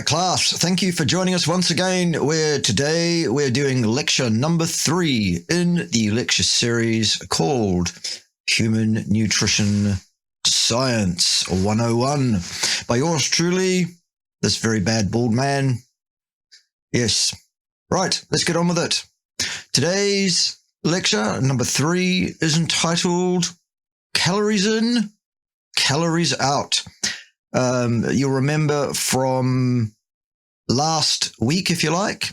right, class, thank you for joining us once again, where today we're doing lecture number 3 in the lecture series called Human Nutrition Science 101 by yours truly, this very bad bald man. Yes. Right, let's get on with it. Today's lecture number 3 is entitled Calories In, Calories Out. You'll remember from last week, if you like,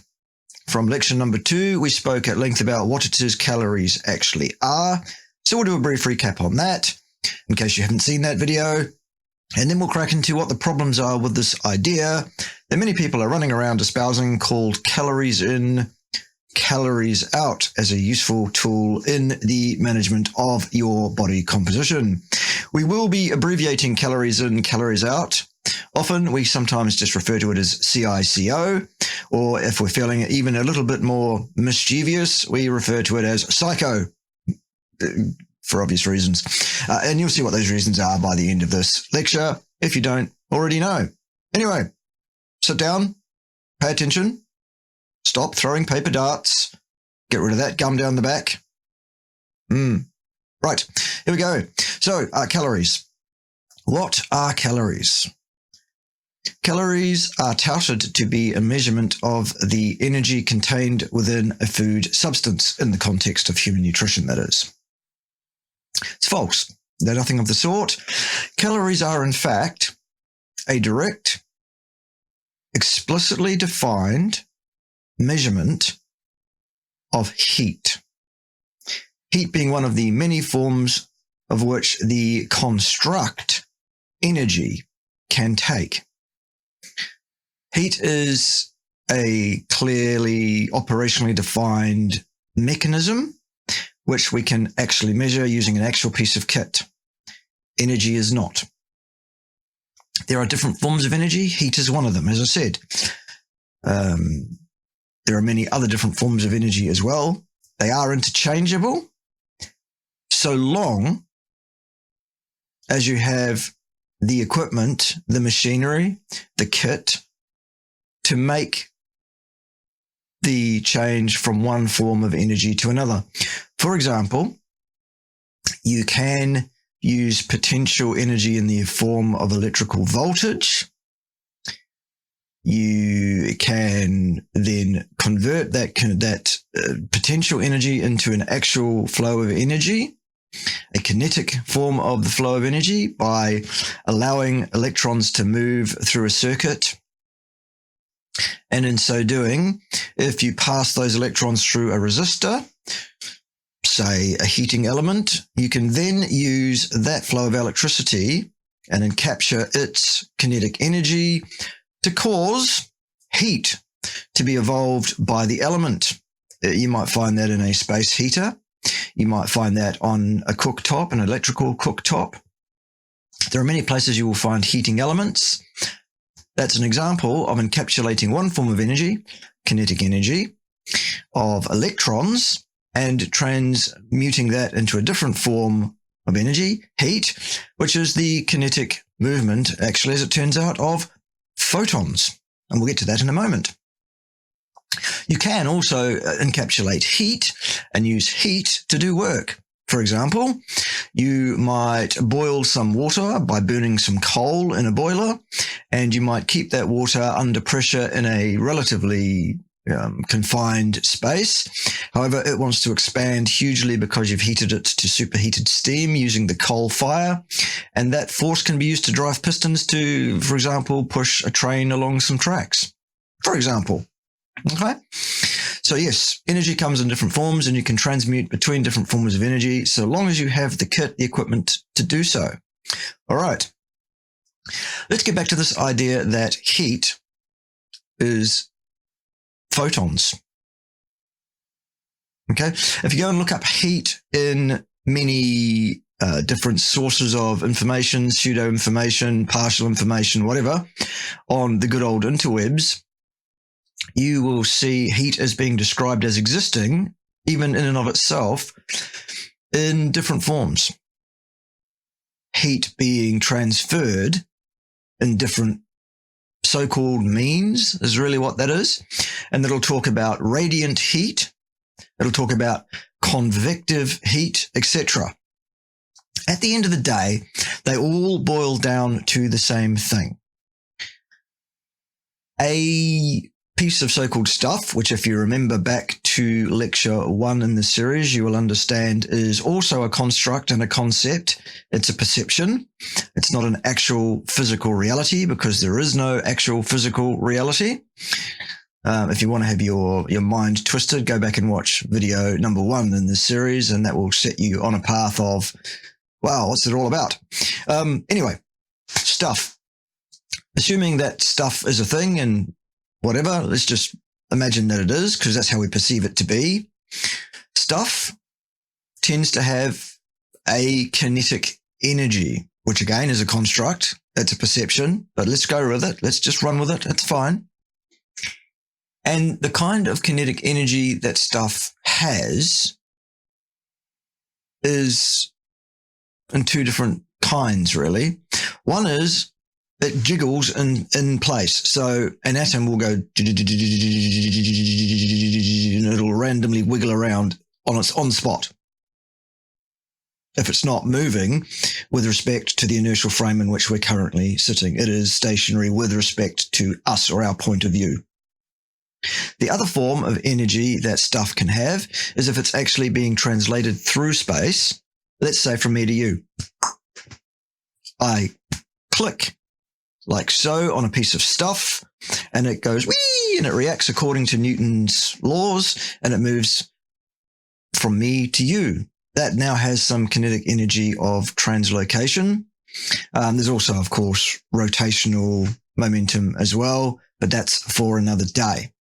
from lecture number 2, we spoke at length about what it is calories actually are. So we'll do a brief recap on that, in case you haven't seen that video. And then we'll crack into what the problems are with this idea that many people are running around espousing called calories in, calories out as a useful tool in the management of your body composition. We will be abbreviating calories in, calories out. Often we sometimes just refer to it as CICO, or if we're feeling even a little bit more mischievous, we refer to it as psycho, for obvious reasons. And you'll see what those reasons are by the end of this lecture, if you don't already know. Anyway, sit down, pay attention, stop throwing paper darts, get rid of that gum down the back. Right, here we go. So, calories. What are calories? Calories are touted to be a measurement of the energy contained within a food substance in the context of human nutrition, that is. It's false. They're nothing of the sort. Calories are, in fact, a direct, explicitly defined measurement of heat. Heat being one of the many forms of which the construct energy can take. Heat is a clearly operationally defined mechanism which we can actually measure using an actual piece of kit. Energy is not. There are different forms of energy. Heat is one of them, as I said. There are many other different forms of energy as well. They are interchangeable so long as you have the equipment, the machinery, the kit to make the change from one form of energy to another. For example, you can use potential energy in the form of electrical voltage. You can then convert that potential energy into an actual flow of energy, a kinetic form of the flow of energy, by allowing electrons to move through a circuit. And in so doing, if you pass those electrons through a resistor, say a heating element, you can then use that flow of electricity and then capture its kinetic energy to cause heat to be evolved by the element. You might find that in a space heater. You might find that on a cooktop, an electrical cooktop. There are many places you will find heating elements. That's an example of encapsulating one form of energy, kinetic energy, of electrons, and transmuting that into a different form of energy, heat, which is the kinetic movement, actually, as it turns out, of photons. And we'll get to that in a moment. You can also encapsulate heat and use heat to do work. For example, you might boil some water by burning some coal in a boiler, and you might keep that water under pressure in a relatively confined space. However, it wants to expand hugely because you've heated it to superheated steam using the coal fire, and that force can be used to drive pistons to, for example, push a train along some tracks, for example. Okay? So yes, energy comes in different forms, and you can transmute between different forms of energy so long as you have the kit, the equipment to do so. All right. Let's get back to this idea that heat is photons. Okay? If you go and look up heat in many different sources of information, pseudo information, partial information, whatever, on the good old interwebs, you will see heat as being described as existing, even in and of itself, in different forms. Heat being transferred in different so-called means is really what that is. And it'll talk about radiant heat. It'll talk about convective heat, etc. At the end of the day, they all boil down to the same thing. A piece of so-called stuff, which if you remember back to lecture 1 in the series, you will understand is also a construct and a concept. It's a perception. It's not an actual physical reality because there is no actual physical reality. If you want to have your mind twisted, go back and watch video number 1 in this series, and that will set you on a path of, wow, what's it all about? Anyway, stuff. Assuming that stuff is a thing and whatever, let's just imagine that it is, because that's how we perceive it to be. Stuff tends to have a kinetic energy, which again is a construct. It's a perception, but let's go with it. Let's just run with it. It's fine. And the kind of kinetic energy that stuff has is in 2 different kinds, really. One is it jiggles in place. So an atom will go and it'll randomly wiggle around on spot. If it's not moving with respect to the inertial frame in which we're currently sitting, it is stationary with respect to us or our point of view. The other form of energy that stuff can have is if it's actually being translated through space, let's say from me to you. I click like so on a piece of stuff and it goes whee and it reacts according to Newton's laws and it moves from me to you. That now has some kinetic energy of translocation. There's also, of course, rotational momentum as well, but that's for another day.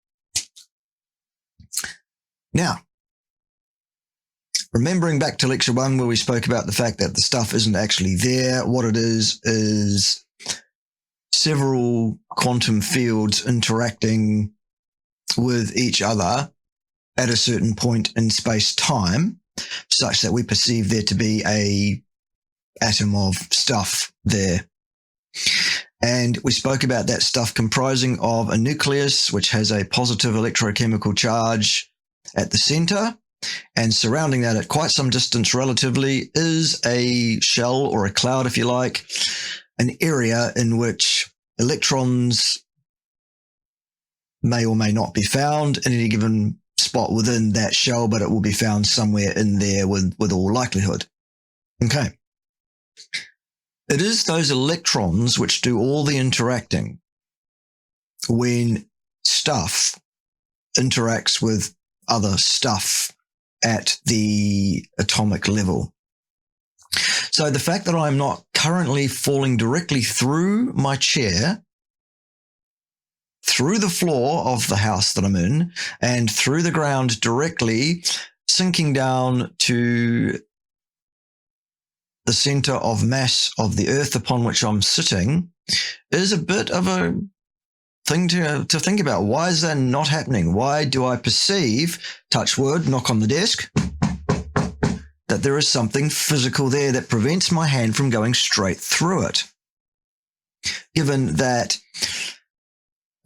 Now, remembering back to lecture 1 where we spoke about the fact that the stuff isn't actually there, what it is several quantum fields interacting with each other at a certain point in space-time, such that we perceive there to be a atom of stuff there. And we spoke about that stuff comprising of a nucleus, which has a positive electrochemical charge at the center, and surrounding that at quite some distance relatively is a shell or a cloud, if you like, an area in which electrons may or may not be found in any given spot within that shell, but it will be found somewhere in there with all likelihood. Okay. It is those electrons which do all the interacting when stuff interacts with other stuff at the atomic level. So the fact that I'm not currently falling directly through my chair, through the floor of the house that I'm in, and through the ground directly, sinking down to the center of mass of the earth upon which I'm sitting, is a bit of a thing to think about. Why is that not happening? Why do I perceive, touch wood, knock on the desk, that there is something physical there that prevents my hand from going straight through it? Given that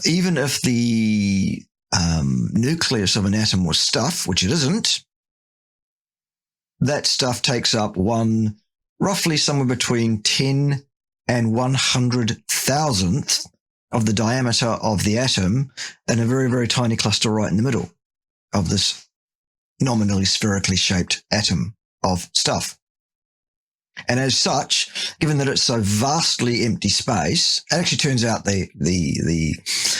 even if the nucleus of an atom was stuff, which it isn't, that stuff takes up roughly somewhere between 10 and 100,000th of the diameter of the atom and a very, very tiny cluster right in the middle of this nominally spherically shaped atom of stuff. And as such, given that it's so vastly empty space, it actually turns out the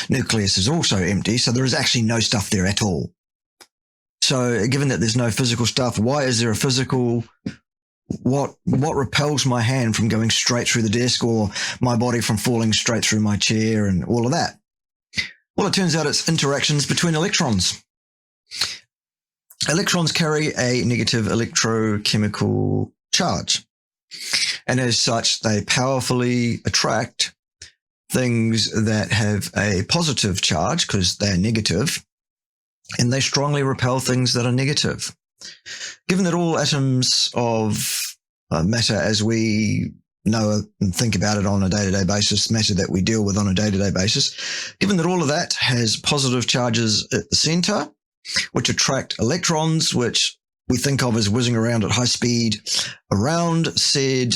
nucleus is also empty, so there is actually no stuff there at all. So given that there's no physical stuff, why is there a physical? What repels my hand from going straight through the desk or my body from falling straight through my chair and all of that? Well, it turns out it's interactions between electrons. Electrons carry a negative electrochemical charge. And as such, they powerfully attract things that have a positive charge because they're negative, and they strongly repel things that are negative. Given that all atoms of matter as we know and think about it on a day-to-day basis, matter that we deal with on a day-to-day basis. Given that all of that has positive charges at the center, which attract electrons, which we think of as whizzing around at high speed around said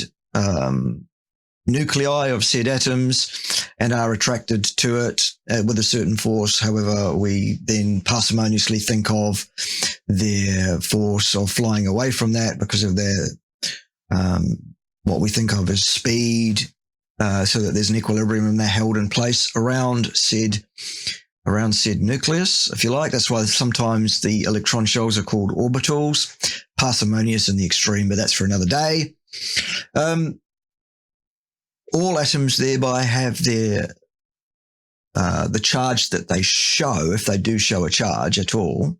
nuclei of said atoms and are attracted to it with a certain force. However, we then parsimoniously think of their force of flying away from that because of their what we think of as speed, so that there's an equilibrium and they're held in place around said nucleus, if you like. That's why sometimes the electron shells are called orbitals. Parsimonious in the extreme, but that's for another day. All atoms thereby have their the charge that they show, if they do show a charge at all,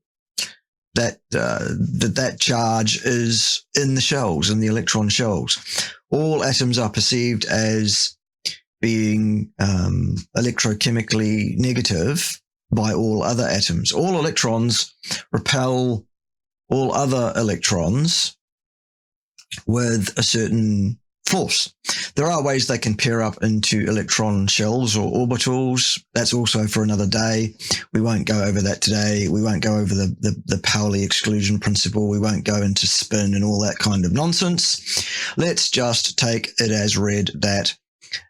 that charge is in the shells, in the electron shells. All atoms are perceived as being electrochemically negative by all other atoms. All electrons repel all other electrons with a certain force. There are ways they can pair up into electron shells or orbitals. That's also for another day. We won't go over that today. We won't go over the Pauli exclusion principle. We won't go into spin and all that kind of nonsense. Let's just take it as read that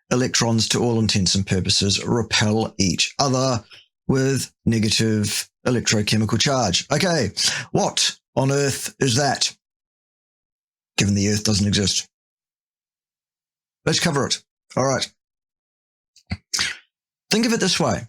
electrons, to all intents and purposes, repel each other with negative electrochemical charge. Okay, what on earth is that? Given the Earth doesn't exist. Let's cover it. All right. Think of it this way.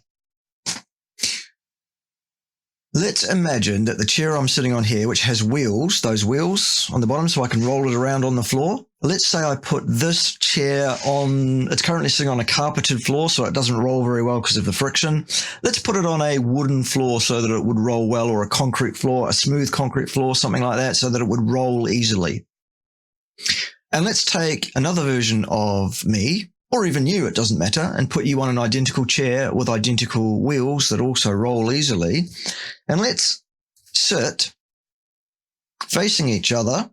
Let's imagine that the chair I'm sitting on here, which has wheels, those wheels on the bottom so I can roll it around on the floor. Let's say I put this chair on, it's currently sitting on a carpeted floor, so it doesn't roll very well because of the friction. Let's put it on a wooden floor so that it would roll well, or a concrete floor, a smooth concrete floor, something like that, so that it would roll easily. And let's take another version of me, or even you, it doesn't matter, and put you on an identical chair with identical wheels that also roll easily. And let's sit facing each other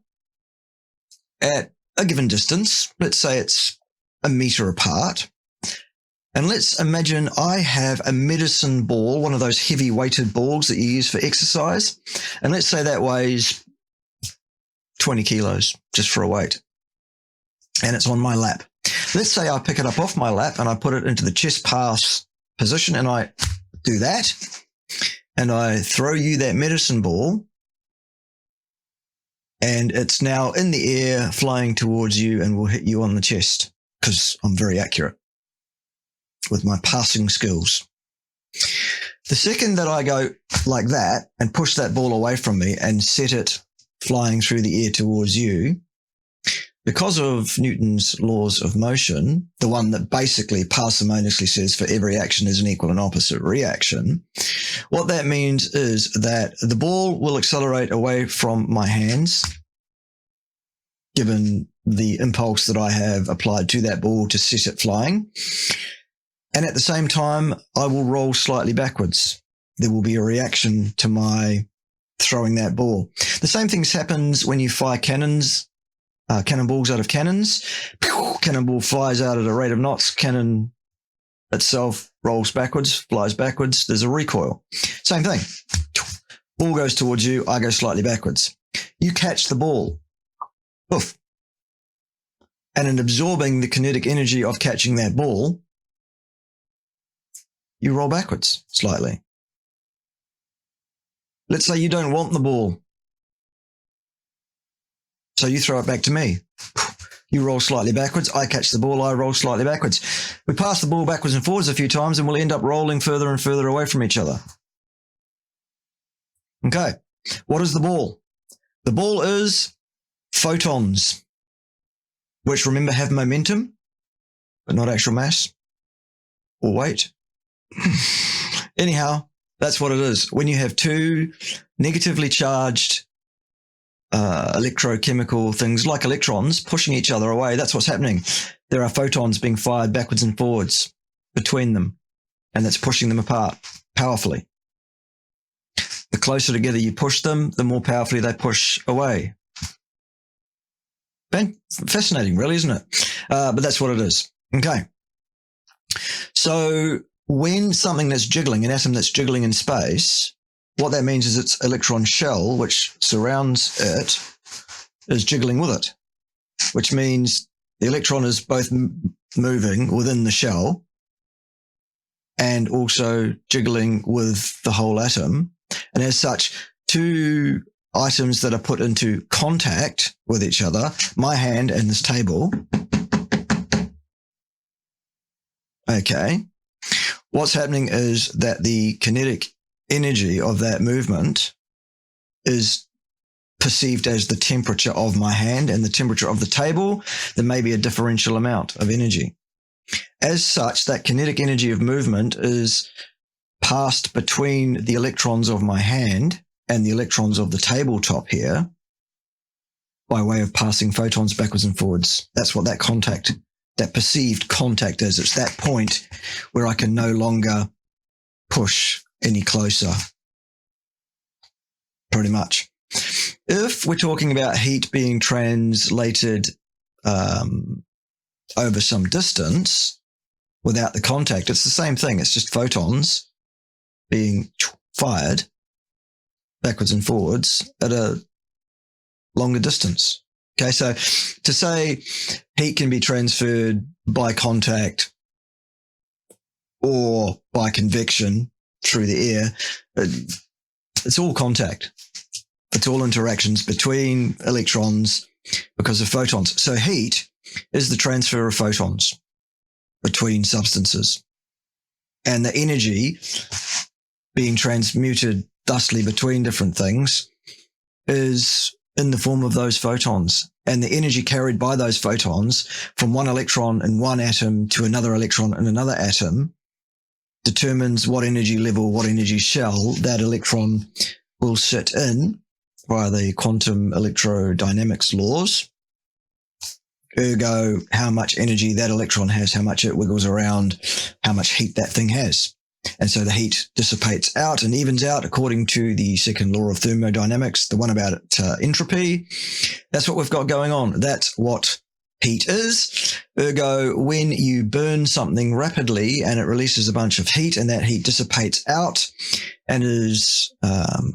at a given distance. Let's say it's a meter apart. And let's imagine I have a medicine ball, one of those heavy weighted balls that you use for exercise. And let's say that weighs 20 kilos just for a weight. And it's on my lap. Let's say I pick it up off my lap and I put it into the chest pass position, and I do that, and I throw you that medicine ball, and it's now in the air flying towards you and will hit you on the chest because I'm very accurate with my passing skills. The second that I go like that and push that ball away from me and set it flying through the air towards you, because of Newton's laws of motion, the one that basically parsimoniously says for every action is an equal and opposite reaction, what that means is that the ball will accelerate away from my hands, given the impulse that I have applied to that ball to set it flying. And at the same time, I will roll slightly backwards. There will be a reaction to my throwing that ball. The same thing happens when you fire cannonballs out of cannons. Cannonball flies out at a rate of knots. Cannon itself rolls backwards, flies backwards. There's a recoil. Same thing. Ball goes towards you. I go slightly backwards. You catch the ball. Oof. And in absorbing the kinetic energy of catching that ball, you roll backwards slightly. Let's say you don't want the ball. So you throw it back to me. You roll slightly backwards. I catch the ball. I roll slightly backwards. We pass the ball backwards and forwards a few times and we'll end up rolling further and further away from each other. Okay. What is the ball? The ball is photons, which, remember, have momentum, but not actual mass or weight. Anyhow, that's what it is. When you have two negatively charged electrochemical things like electrons pushing each other away, that's what's happening. There are photons being fired backwards and forwards between them, and that's pushing them apart powerfully. The closer together you push them, the more powerfully they push away. Fascinating, really, isn't it? But that's what it is. Okay. So when something that's jiggling, an atom that's jiggling in space, what that means is its electron shell, which surrounds it, is jiggling with it, which means the electron is both moving within the shell and also jiggling with the whole atom. And as such, two items that are put into contact with each other, my hand and this table. Okay. What's happening is that the kinetic energy of that movement is perceived as the temperature of my hand and the temperature of the table. There may be a differential amount of energy. As such, that kinetic energy of movement is passed between the electrons of my hand and the electrons of the tabletop here by way of passing photons backwards and forwards. That's what that contact, that perceived contact is. It's that point where I can no longer push any closer, pretty much. If we're talking about heat being translated over some distance without the contact, it's the same thing. It's just photons being fired backwards and forwards at a longer distance. Okay, so to say heat can be transferred by contact or by convection through the air, it's all contact. It's all interactions between electrons because of photons. So heat is the transfer of photons between substances, and the energy being transmuted thusly between different things is in the form of those photons. And the energy carried by those photons from one electron in one atom to another electron in another atom determines what energy level, what energy shell that electron will sit in via the quantum electrodynamics laws. Ergo, how much energy that electron has, how much it wiggles around, how much heat that thing has. And so the heat dissipates out and evens out according to the second law of thermodynamics, the one about entropy. That's what we've got going on. That's what heat is. Ergo, when you burn something rapidly and it releases a bunch of heat and that heat dissipates out and is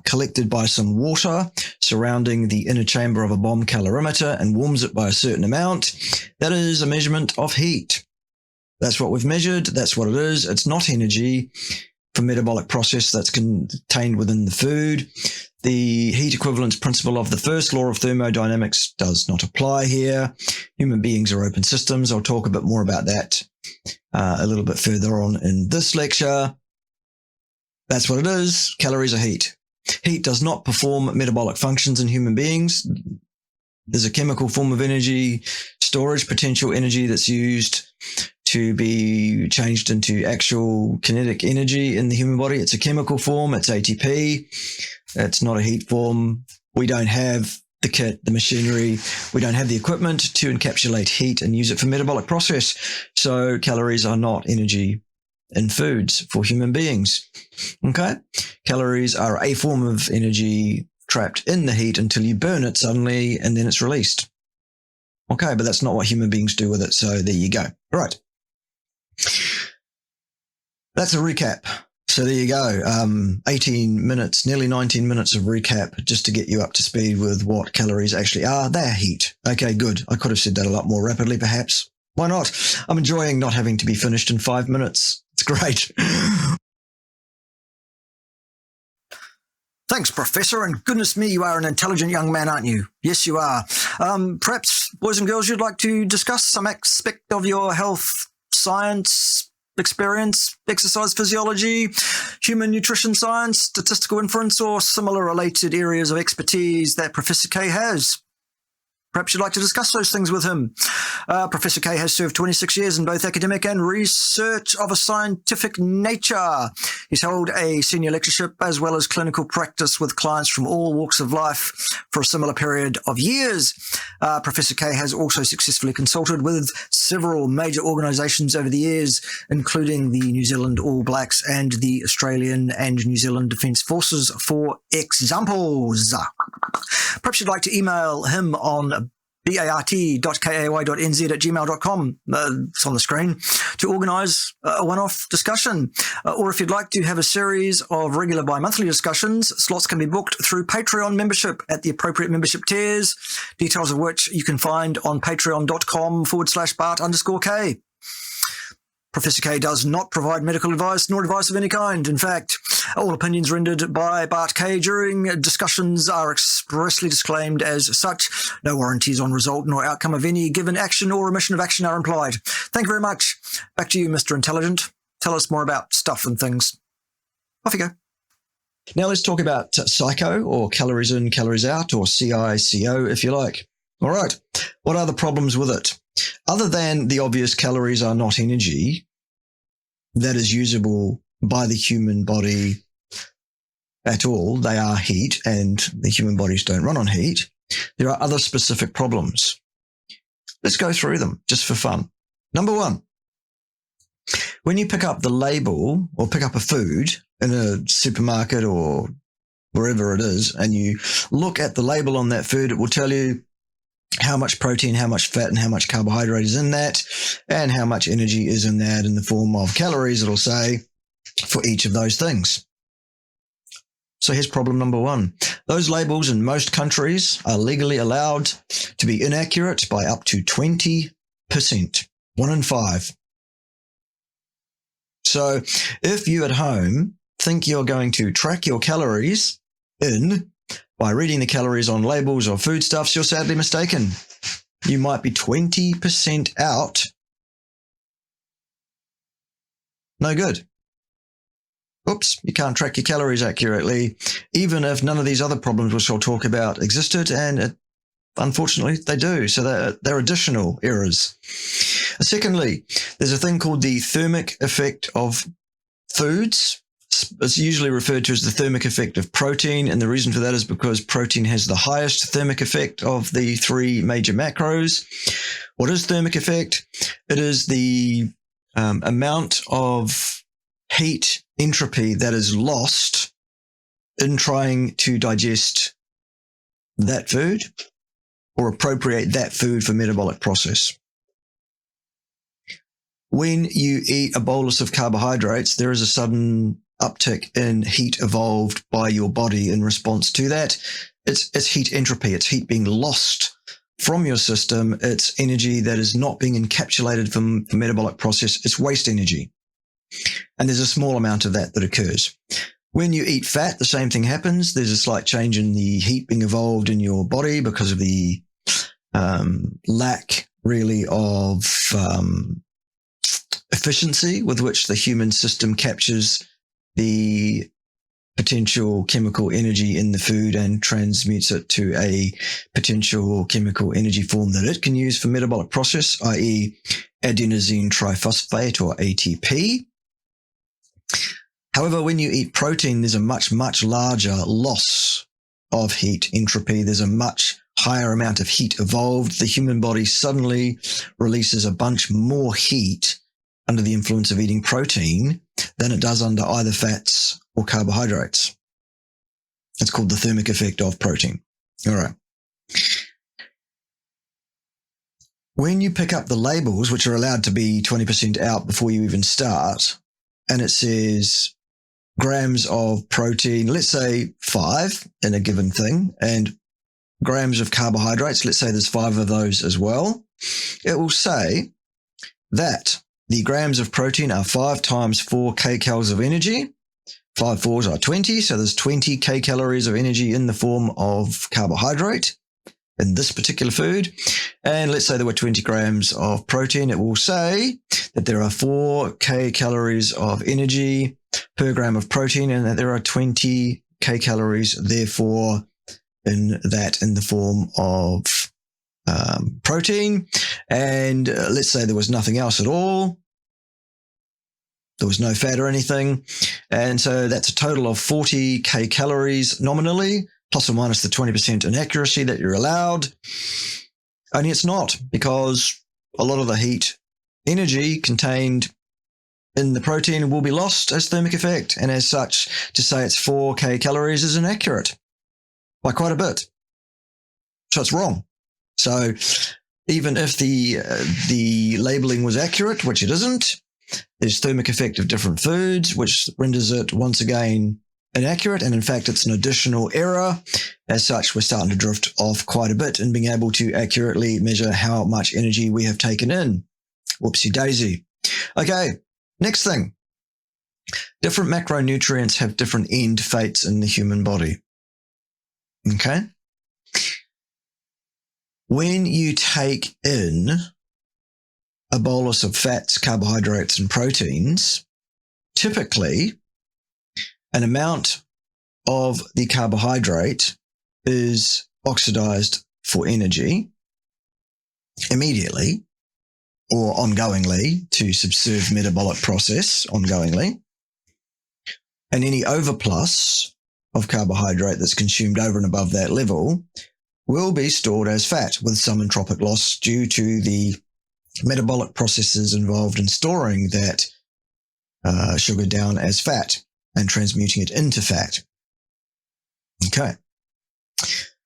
collected by some water surrounding the inner chamber of a bomb calorimeter and warms it by a certain amount, that is a measurement of heat. That's what we've measured. That's what it is. It's not energy for metabolic process that's contained within the food. The heat equivalence principle of the first law of thermodynamics does not apply here. Human beings are open systems. I'll talk a bit more about that a little bit further on in this lecture. That's what it is. Calories are heat. Heat does not perform metabolic functions in human beings. There's a chemical form of energy storage, potential energy that's used to be changed into actual kinetic energy in the human body. It's a chemical form. It's ATP. It's not a heat form. We don't have the kit, the machinery. We don't have the equipment to encapsulate heat and use it for metabolic process. So calories are not energy in foods for human beings. Okay? Calories are a form of energy trapped in the heat until you burn it suddenly and then it's released. Okay, but that's not what human beings do with it. So there you go. All right. That's a recap. So there you go. 18 minutes, nearly 19 minutes of recap just to get you up to speed with what calories actually are. They're heat. Okay, good. I could have said that a lot more rapidly, perhaps. Why not? I'm enjoying not having to be finished in 5 minutes. It's great. Thanks, Professor, and goodness me, you are an intelligent young man, aren't you? Yes, you are. Perhaps, boys and girls, you'd like to discuss some aspect of your health, science, experience, exercise physiology, human nutrition science, statistical inference, or similar related areas of expertise that Professor K has. Perhaps you'd like to discuss those things with him. Professor K has served 26 years in both academic and research of a scientific nature. He's held a senior lectureship as well as clinical practice with clients from all walks of life for a similar period of years. Professor K has also successfully consulted with several major organisations over the years, including the New Zealand All Blacks and the Australian and New Zealand Defence Forces, for examples. Perhaps you'd like to email him on bart.kay.nz@gmail.com. It's on the screen, to organise a one-off discussion. Or if you'd like to have a series of regular bi-monthly discussions, slots can be booked through Patreon membership at the appropriate membership tiers, details of which you can find on patreon.com/Bart_K. Professor K does not provide medical advice nor advice of any kind. In fact, all opinions rendered by Bart K during discussions are expressly disclaimed as such. No warranties on result nor outcome of any given action or omission of action are implied. Thank you very much. Back to you, Mr. Intelligent. Tell us more about stuff and things. Off you go. Now let's talk about psycho, or calories in, calories out, or CICO if you like. All right. What are the problems with it? Other than the obvious calories are not energy that is usable by the human body at all, they are heat, and the human bodies don't run on heat. There are other specific problems. Let's go through them just for fun. Number one, when you pick up the label or pick up a food in a supermarket or wherever it is, and you look at the label on that food, it will tell you how much protein, how much fat, and how much carbohydrate is in that, and how much energy is in that in the form of calories, it'll say, for each of those things. So here's problem number one. Those labels in most countries are legally allowed to be inaccurate by up to 20%, 1 in 5. So if you at home think you're going to track your calories in by reading the calories on labels or foodstuffs, you're sadly mistaken. You might be 20% out. No good. Oops, you can't track your calories accurately, even if none of these other problems which I'll talk about existed, and unfortunately they do. So they're additional errors. Secondly, there's a thing called the thermic effect of foods. It's usually referred to as the thermic effect of protein, and the reason for that is because protein has the highest thermic effect of the 3 major macros. What is thermic effect? It is the amount of heat entropy that is lost in trying to digest that food or appropriate that food for metabolic process. When you eat a bolus of carbohydrates, there is a sudden uptick in heat evolved by your body in response to that. It's heat entropy. It's heat being lost from your system. It's energy that is not being encapsulated from the metabolic process. It's waste energy. And there's a small amount of that occurs. When you eat fat, the same thing happens. There's a slight change in the heat being evolved in your body because of the lack, really, of efficiency with which the human system captures the potential chemical energy in the food and transmutes it to a potential chemical energy form that it can use for metabolic process, i.e. adenosine triphosphate, or ATP. However, when you eat protein, there's a much, much larger loss of heat entropy. There's a much higher amount of heat evolved. The human body suddenly releases a bunch more heat under the influence of eating protein than it does under either fats or carbohydrates. It's called the thermic effect of protein. All right. When you pick up the labels, which are allowed to be 20% out before you even start, and it says grams of protein, let's say 5 in a given thing, and grams of carbohydrates, let's say there's 5 of those as well, it will say that the grams of protein are 5 times 4 kcals of energy. 5 fours are 20, so there's 20 kcalories of energy in the form of carbohydrate in this particular food. And let's say there were 20 grams of protein. It will say that there are 4 kcalories of energy per gram of protein, and that there are 20 kcalories, therefore, in the form of protein. And let's say there was nothing else at all. There was no fat or anything. And so that's a total of 40 kcalories nominally, plus or minus the 20% inaccuracy that you're allowed. Only it's not, because a lot of the heat energy contained in the protein will be lost as thermic effect. And as such, to say it's 4 kcalories is inaccurate by quite a bit. So it's wrong. So even if the labeling was accurate, which it isn't, there's thermic effect of different foods, which renders it once again inaccurate. And in fact, it's an additional error. As such, we're starting to drift off quite a bit in being able to accurately measure how much energy we have taken in. Whoopsie daisy. Okay, next thing. Different macronutrients have different end fates in the human body. Okay? When you take in a bolus of fats, carbohydrates, and proteins, typically an amount of the carbohydrate is oxidized for energy immediately or ongoingly to subserve metabolic process ongoingly. And any overplus of carbohydrate that's consumed over and above that level will be stored as fat with some entropic loss due to the metabolic processes involved in storing that sugar down as fat and transmuting it into fat. Okay.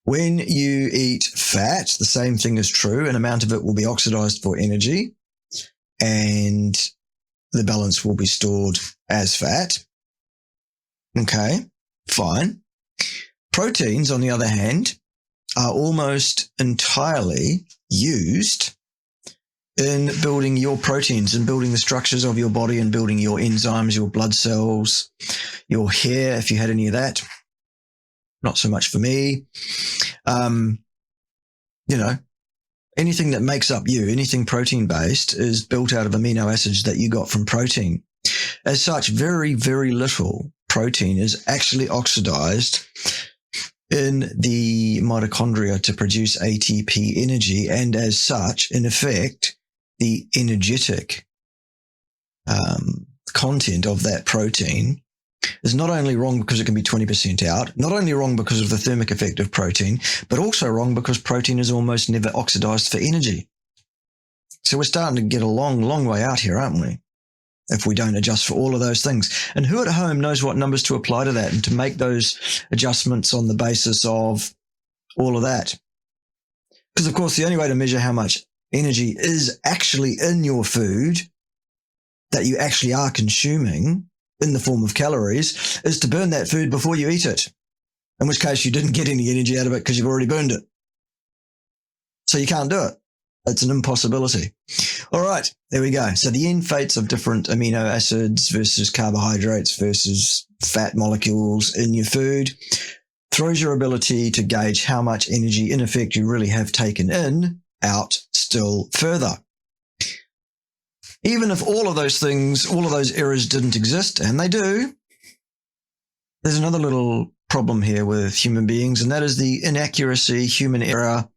When you eat fat, the same thing is true. An amount of it will be oxidized for energy and the balance will be stored as fat. Okay, fine. Proteins, on the other hand, are almost entirely used in building your proteins and building the structures of your body and building your enzymes, your blood cells, your hair, if you had any of that. Not so much for me. Anything that makes up you, anything protein-based is built out of amino acids that you got from protein. As such, very, very little protein is actually oxidized in the mitochondria to produce ATP energy, and as such, in effect, the energetic content of that protein is not only wrong because it can be 20% out, not only wrong because of the thermic effect of protein, but also wrong because protein is almost never oxidized for energy. So we're starting to get a long, long way out here, aren't we? If we don't adjust for all of those things. And who at home knows what numbers to apply to that and to make those adjustments on the basis of all of that? Because, of course, the only way to measure how much energy is actually in your food that you actually are consuming in the form of calories is to burn that food before you eat it, in which case you didn't get any energy out of it because you've already burned it. So you can't do it. It's an impossibility. All right, there we go. So the end fates of different amino acids versus carbohydrates versus fat molecules in your food throws your ability to gauge how much energy, in effect, you really have taken in out still further. Even if all of those things, all of those errors didn't exist, and they do, there's another little problem here with human beings, and that is the inaccuracy, human error,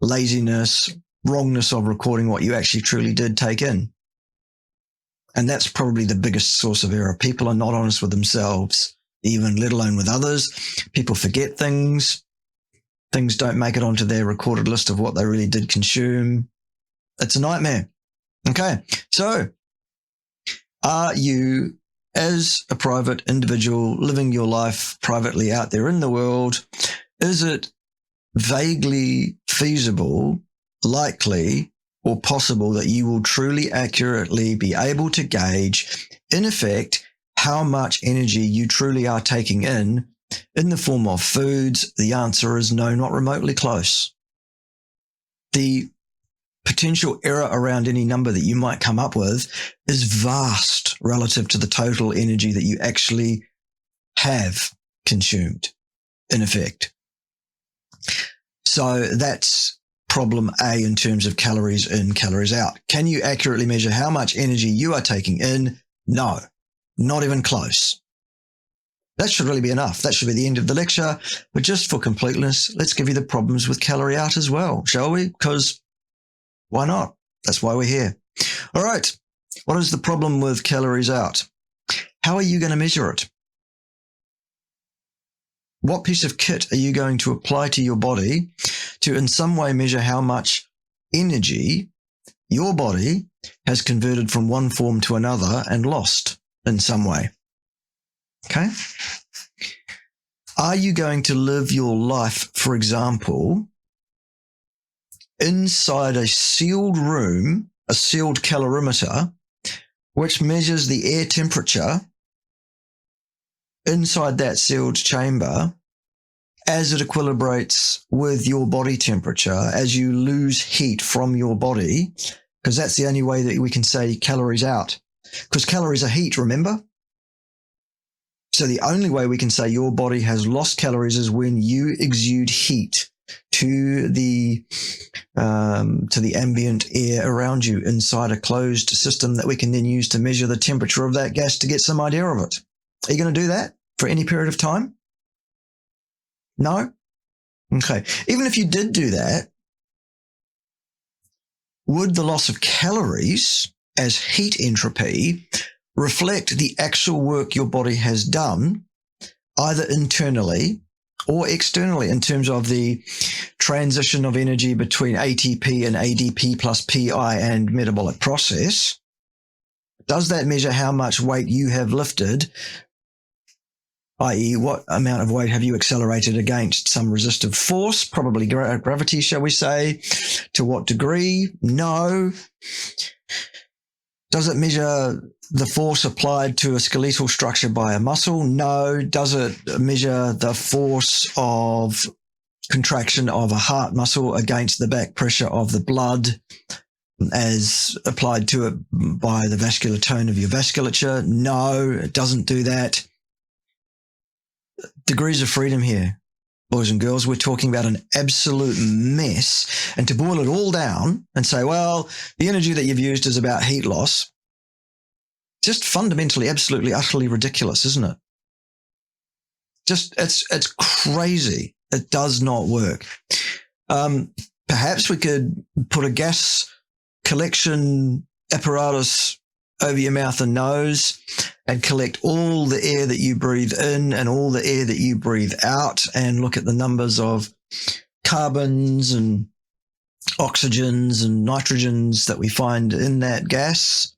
laziness, wrongness of recording what you actually truly did take in. And that's probably the biggest source of error. People are not honest with themselves, even let alone with others. People forget things. Things don't make it onto their recorded list of what they really did consume. It's a nightmare. Okay, so are you, as a private individual living your life privately out there in the world, is it vaguely feasible, likely, or possible that you will truly accurately be able to gauge, in effect, how much energy you truly are taking in the form of foods? The answer is no, not remotely close. The potential error around any number that you might come up with is vast relative to the total energy that you actually have consumed, in effect. So that's problem A in terms of calories in, calories out. Can you accurately measure how much energy you are taking in? No, not even close. That should really be enough. That should be the end of the lecture. But just for completeness, let's give you the problems with calorie out as well, shall we? Because why not? That's why we're here. All right. What is the problem with calories out? How are you going to measure it? What piece of kit are you going to apply to your body to in some way measure how much energy your body has converted from one form to another and lost in some way? Okay. Are you going to live your life, for example, inside a sealed room, a sealed calorimeter, which measures the air temperature inside that sealed chamber as it equilibrates with your body temperature, as you lose heat from your body, because that's the only way that we can say calories out. Because calories are heat, remember? So the only way we can say your body has lost calories is when you exude heat to the ambient air around you inside a closed system that we can then use to measure the temperature of that gas to get some idea of it. Are you going to do that for any period of time? No? Okay. Even if you did do that, would the loss of calories as heat entropy reflect the actual work your body has done, either internally or externally, in terms of the transition of energy between ATP and ADP plus PI and metabolic process? Does that measure how much weight you have lifted, i.e. what amount of weight have you accelerated against some resistive force, probably gravity, shall we say? To what degree? No. Does it measure the force applied to a skeletal structure by a muscle? No. Does it measure the force of contraction of a heart muscle against the back pressure of the blood as applied to it by the vascular tone of your vasculature? No, it doesn't do that. Degrees of freedom here, boys and girls. We're talking about an absolute mess. And to boil it all down and say, well, the energy that you've used is about heat loss, just fundamentally, absolutely, utterly ridiculous, isn't it? Just, it's crazy. It does not work. Perhaps we could put a gas collection apparatus over your mouth and nose and collect all the air that you breathe in and all the air that you breathe out and look at the numbers of carbons and oxygens and nitrogens that we find in that gas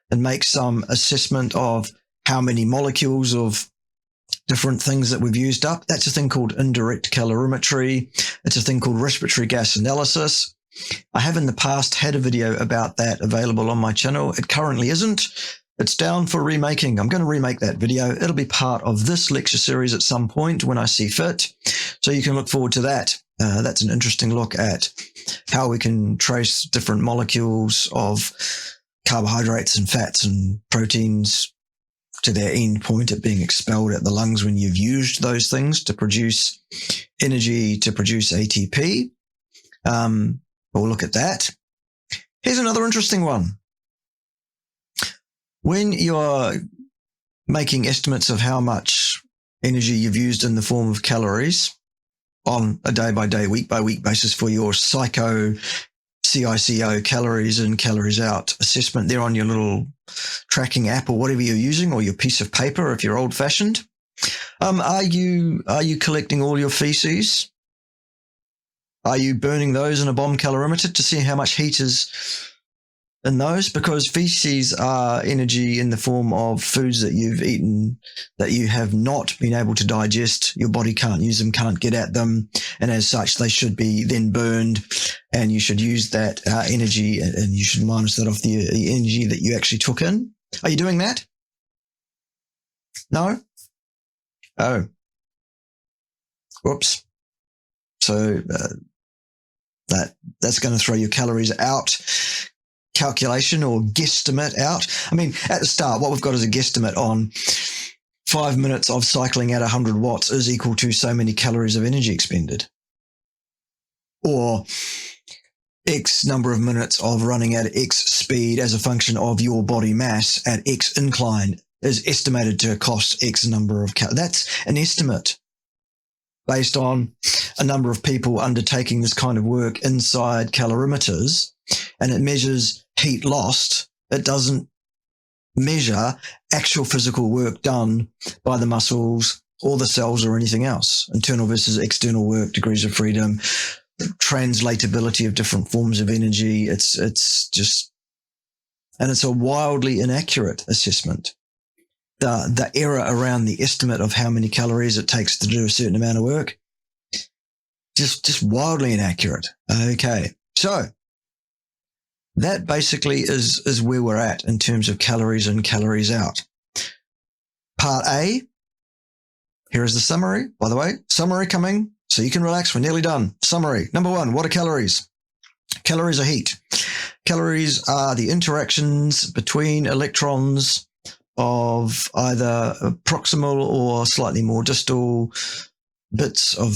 and make some assessment of how many molecules of different things that we've used up. That's a thing called indirect calorimetry. It's a thing called respiratory gas analysis. I have in the past had a video about that available on my channel. It currently isn't. It's down for remaking. I'm going to remake that video. It'll be part of this lecture series at some point when I see fit. So you can look forward to that. That's an interesting look at how we can trace different molecules of carbohydrates and fats and proteins to their end point at being expelled at the lungs when you've used those things to produce energy, to produce ATP. We'll look at that. Here's another interesting one. When you're making estimates of how much energy you've used in the form of calories on a day-by-day, week-by-week basis for your CICO calories in, calories out assessment there on your little tracking app or whatever you're using, or your piece of paper if you're old-fashioned, are you collecting all your feces? Are you burning those in a bomb calorimeter to see how much heat is in those? Because feces are energy in the form of foods that you've eaten that you have not been able to digest. Your body can't use them, can't get at them. And as such, they should be then burned, and you should use that energy, and you should minus that off the energy that you actually took in. Are you doing that? No? Oh. Whoops. So that's going to throw your calories out calculation or guesstimate out. I mean, at the start, what we've got is a guesstimate on 5 minutes of cycling at 100 watts is equal to so many calories of energy expended. Or X number of minutes of running at X speed as a function of your body mass at X incline is estimated to cost X number of calories. That's an estimate based on a number of people undertaking this kind of work inside calorimeters, and it measures heat lost. It doesn't measure actual physical work done by the muscles or the cells or anything else. Internal versus external work, degrees of freedom, translatability of different forms of energy. It's just, and it's a wildly inaccurate assessment. The error around the estimate of how many calories it takes to do a certain amount of work, just wildly inaccurate. Okay. So that basically is where we're at in terms of calories in, calories out. Part A, here is the summary, by the way. Summary coming, so you can relax. We're nearly done. Summary. Number 1, what are calories? Calories are heat. Calories are the interactions between electrons of either proximal or slightly more distal bits of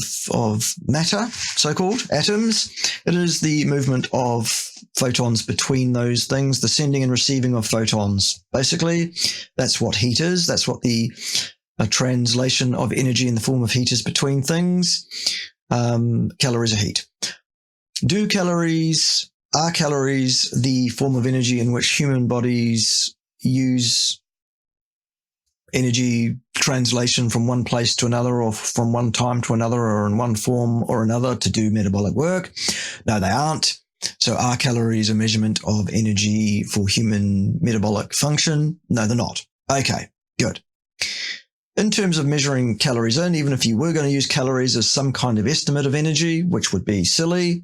matter, so-called atoms. It is the movement of photons between those things, the sending and receiving of photons. Basically, that's what heat is. That's what the translation of energy in the form of heat is between things. Calories are heat. Are calories the form of energy in which human bodies use energy translation from one place to another, or from one time to another, or in one form or another to do metabolic work? No, they aren't. So are calories a measurement of energy for human metabolic function? No, they're not. Okay, good. In terms of measuring calories in, even if you were going to use calories as some kind of estimate of energy, which would be silly,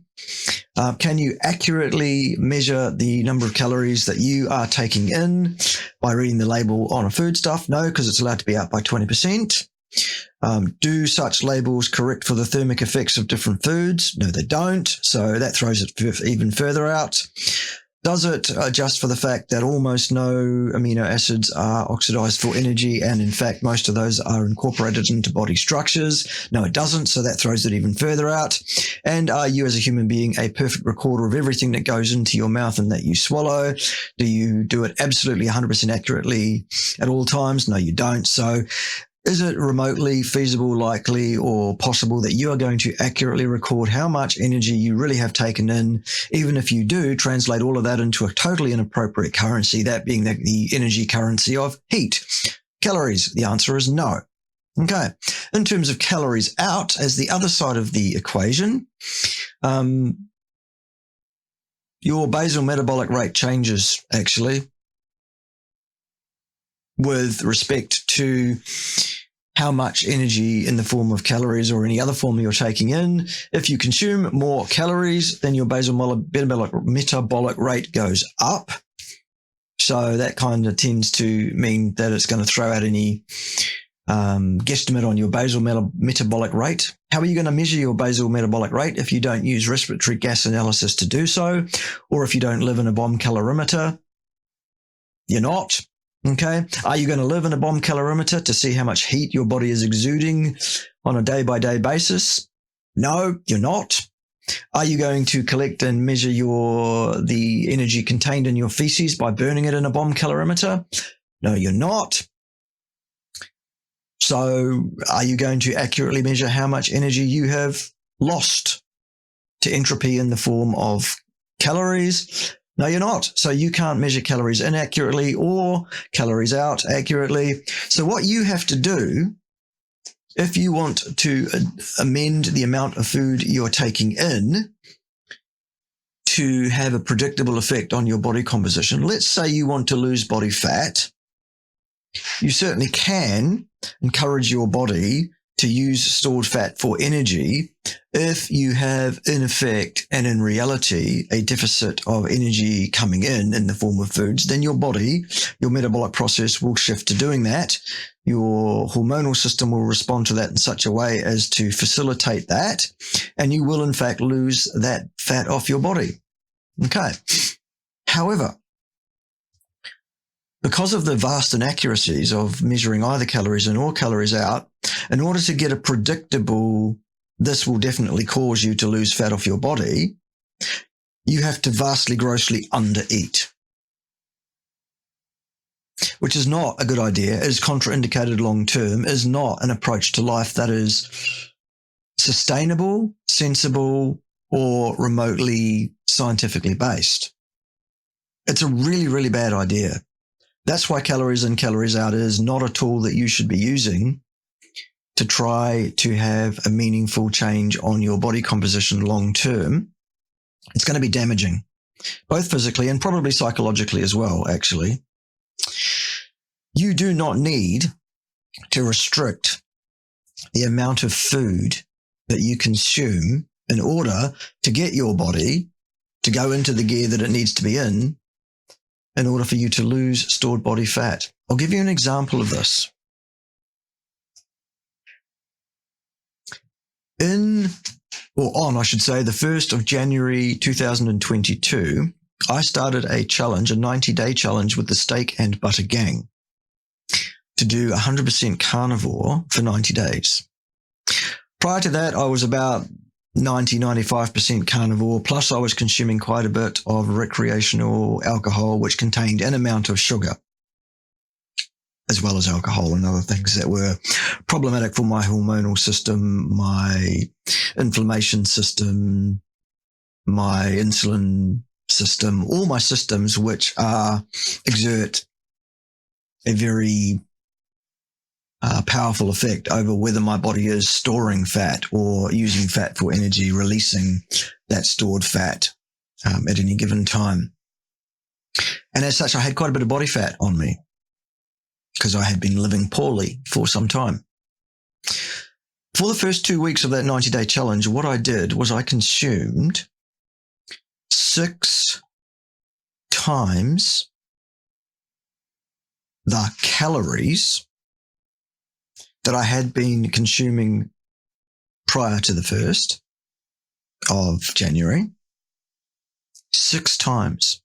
can you accurately measure the number of calories that you are taking in by reading the label on a foodstuff? No, because it's allowed to be out by 20%. Do such labels correct for the thermic effects of different foods? No, they don't. So that throws it even further out. Does it adjust for the fact that almost no amino acids are oxidized for energy, and in fact most of those are incorporated into body structures? No, it doesn't, so that throws it even further out. And are you as a human being a perfect recorder of everything that goes into your mouth and that you swallow? Do you do it absolutely 100% accurately at all times? No, you don't. So is it remotely feasible, likely, or possible that you are going to accurately record how much energy you really have taken in, even if you do translate all of that into a totally inappropriate currency, that being the energy currency of heat? Calories, the answer is no. Okay. In terms of calories out, as the other side of the equation, your basal metabolic rate changes, actually, with respect to how much energy in the form of calories or any other form you're taking in. If you consume more calories, then your basal metabolic rate goes up. So that kind of tends to mean that it's going to throw out any guesstimate on your basal metabolic rate. How are you going to measure your basal metabolic rate if you don't use respiratory gas analysis to do so, or if you don't live in a bomb calorimeter? You're not. Okay. Are you going to live in a bomb calorimeter to see how much heat your body is exuding on a day-by-day basis? No, you're not. Are you going to collect and measure the energy contained in your feces by burning it in a bomb calorimeter? No, you're not. So are you going to accurately measure how much energy you have lost to entropy in the form of calories? No, you're not. So you can't measure calories in accurately or calories out accurately. So what you have to do, if you want to amend the amount of food you're taking in to have a predictable effect on your body composition, let's say you want to lose body fat, you certainly can encourage your body to use stored fat for energy if you have, in effect and in reality, a deficit of energy coming in the form of foods. Then your body, your metabolic process will shift to doing that. Your hormonal system will respond to that in such a way as to facilitate that, and you will in fact lose that fat off your body. Okay. However, because of the vast inaccuracies of measuring either calories in or calories out, in order to get a predictable, this will definitely cause you to lose fat off your body, you have to vastly, grossly undereat, which is not a good idea, is contraindicated long term, is not an approach to life that is sustainable, sensible, or remotely scientifically based. It's a really, really bad idea. That's why calories in, calories out is not a tool that you should be using to try to have a meaningful change on your body composition long term. It's going to be damaging, both physically and probably psychologically as well, actually. You do not need to restrict the amount of food that you consume in order to get your body to go into the gear that it needs to be in order for you to lose stored body fat. I'll give you an example of this. On the 1st of January 2022, I started a 90-day challenge with the Steak and Butter Gang to do 100% carnivore for 90 days. Prior to that, I was about 95% carnivore, plus I was consuming quite a bit of recreational alcohol, which contained an amount of sugar, as well as alcohol and other things that were problematic for my hormonal system, my inflammation system, my insulin system, all my systems which exert a very powerful effect over whether my body is storing fat or using fat for energy, releasing that stored fat at any given time. And as such, I had quite a bit of body fat on me because I had been living poorly for some time. For the first 2 weeks of that 90-day challenge, what I did was I consumed 6 times the calories that I had been consuming prior to the 1st of January. 6 times.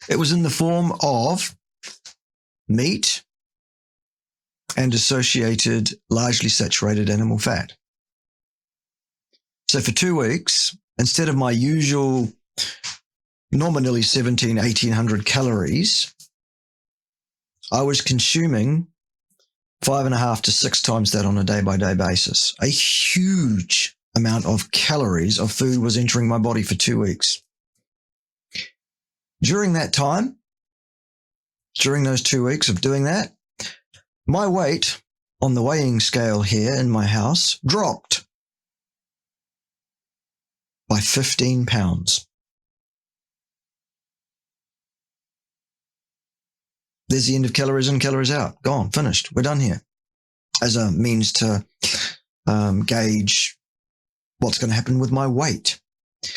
It was in the form of meat and associated largely saturated animal fat. So for 2 weeks, instead of my usual nominally 1,800 calories, I was consuming 5.5 to 6 times that on a day-by-day basis. A huge amount of calories of food was entering my body for 2 weeks. During that time, during those 2 weeks of doing that, my weight on the weighing scale here in my house dropped by 15 pounds. There's the end of calories in, calories out. Gone, finished. We're done here. As a means to gauge what's going to happen with my weight.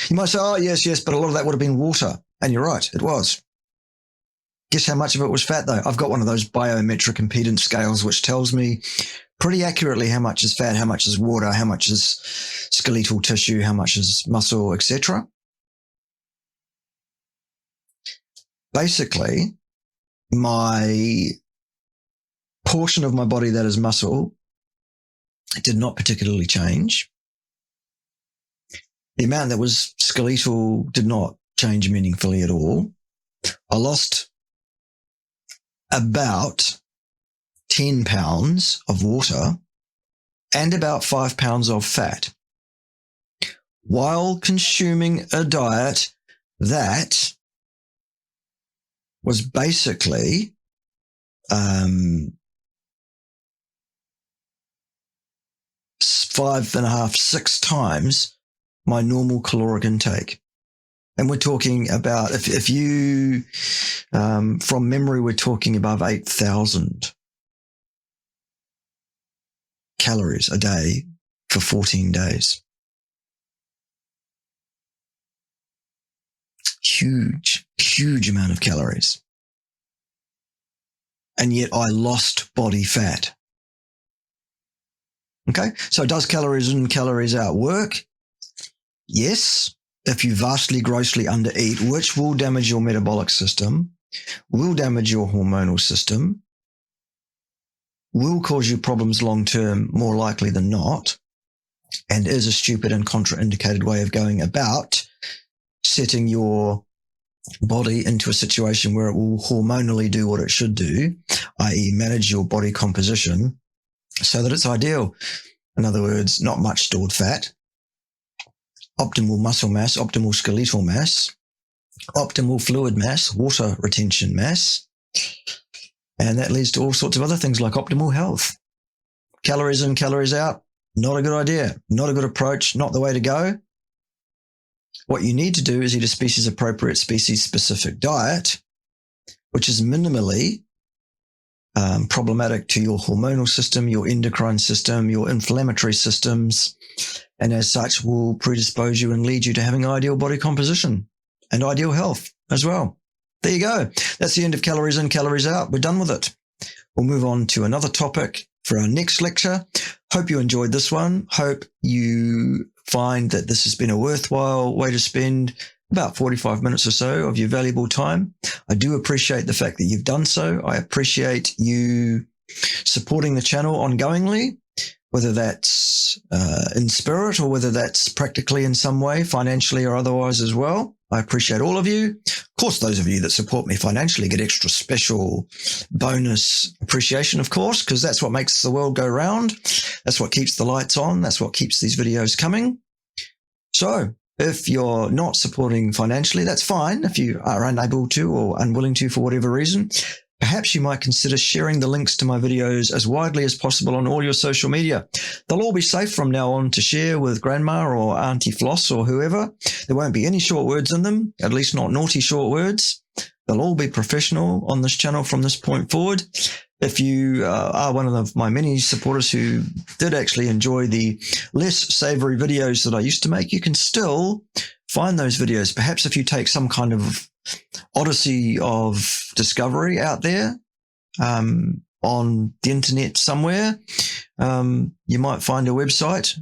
You might say, oh, yes, but a lot of that would have been water. And you're right, it was. Guess how much of it was fat, though? I've got one of those biometric impedance scales, which tells me pretty accurately how much is fat, how much is water, how much is skeletal tissue, how much is muscle, etc. Basically, my portion of my body that is muscle did not particularly change. The amount that was skeletal did not change meaningfully at all. I lost about 10 pounds of water and about 5 pounds of fat while consuming a diet that was basically 5.5, 6 times my normal caloric intake. And we're talking about, if you, from memory, we're talking above 8,000 calories a day for 14 days. Huge amount of calories. And yet I lost body fat. Okay, so does calories in, calories out work? Yes, if you vastly, grossly undereat, which will damage your metabolic system, will damage your hormonal system, will cause you problems long-term, more likely than not, and is a stupid and contraindicated way of going about setting your body into a situation where it will hormonally do what it should do, i.e. manage your body composition so that it's ideal. In other words, not much stored fat, optimal muscle mass, optimal skeletal mass, optimal fluid mass, water retention mass, and that leads to all sorts of other things like optimal health. Calories in, calories out, not a good idea, not a good approach, not the way to go. What you need to do is eat a species-appropriate, species-specific diet, which is minimally problematic to your hormonal system, your endocrine system, your inflammatory systems, and as such will predispose you and lead you to having ideal body composition and ideal health as well. There you go. That's the end of Calories In, Calories Out. We're done with it. We'll move on to another topic for our next lecture. Hope you enjoyed this one. Hope you find that this has been a worthwhile way to spend about 45 minutes or so of your valuable time. I do appreciate the fact that you've done so. I appreciate you supporting the channel ongoingly, whether that's in spirit or whether that's practically in some way, financially or otherwise as well. I appreciate all of you. Of course, those of you that support me financially get extra special bonus appreciation, of course, because that's what makes the world go round. That's what keeps the lights on. That's what keeps these videos coming. So if you're not supporting financially, that's fine. If you are unable to or unwilling to for whatever reason, perhaps you might consider sharing the links to my videos as widely as possible on all your social media. They'll all be safe from now on to share with grandma or Auntie Floss or whoever. There won't be any short words in them, at least not naughty short words. They'll all be professional on this channel from this point forward. If you are one of my many supporters who did actually enjoy the less savory videos that I used to make, you can still find those videos. Perhaps if you take some kind of odyssey of discovery out there on the internet somewhere, you might find a website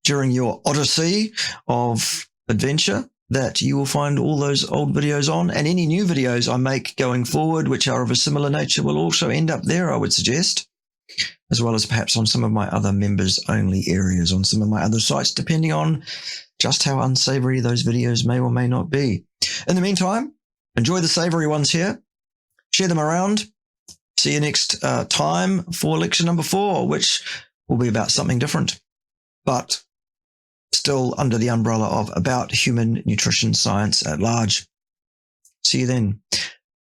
during your odyssey of adventure that you will find all those old videos on, and any new videos I make going forward, which are of a similar nature, will also end up there, I would suggest, as well as perhaps on some of my other members only areas on some of my other sites, depending on just how unsavory those videos may or may not be. In the meantime, enjoy the savory ones here. Share them around. See you next time for lecture number 4, which will be about something different, but still under the umbrella of about human nutrition science at large. See you then.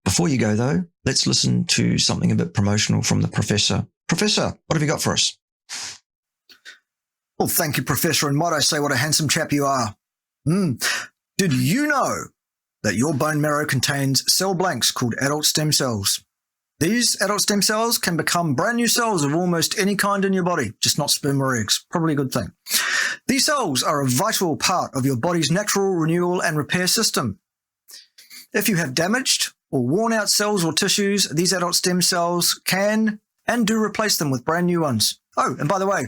Before you go, though, let's listen to something a bit promotional from the professor. Professor, what have you got for us? Well, thank you, Professor, and might I say what a handsome chap you are. Did you know that your bone marrow contains cell blanks called adult stem cells? These adult stem cells can become brand new cells of almost any kind in your body, just not sperm or eggs. Probably a good thing. These cells are a vital part of your body's natural renewal and repair system. If you have damaged or worn out cells or tissues, these adult stem cells can and do replace them with brand new ones. Oh, and by the way,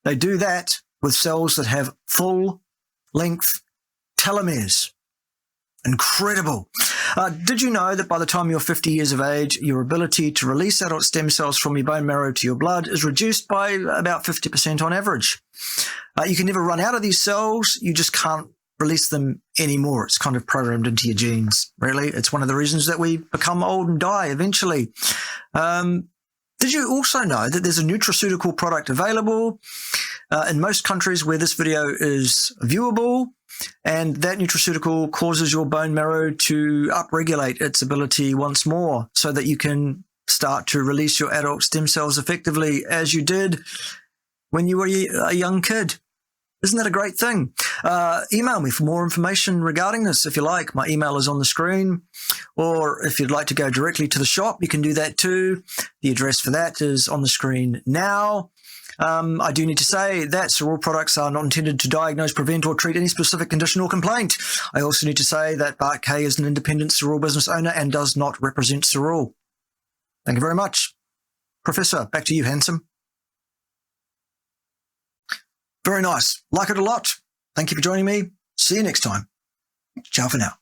they do that with cells that have full-length telomeres. Incredible. Did you know that by the time you're 50 years of age, your ability to release adult stem cells from your bone marrow to your blood is reduced by about 50% on average? You can never run out of these cells. You just can't release them anymore. It's kind of programmed into your genes, really. It's one of the reasons that we become old and die eventually. Did you also know that there's a nutraceutical product available in most countries where this video is viewable, and that nutraceutical causes your bone marrow to upregulate its ability once more so that you can start to release your adult stem cells effectively as you did when you were a young kid? Isn't that a great thing? Email me for more information regarding this if you like. My email is on the screen. Or if you'd like to go directly to the shop, you can do that too. The address for that is on the screen now. I do need to say that Cerule products are not intended to diagnose, prevent, or treat any specific condition or complaint. I also need to say that Bart K is an independent Cerule business owner and does not represent Cerule. Thank you very much. Professor, back to you, handsome. Very nice. Like it a lot. Thank you for joining me. See you next time. Ciao for now.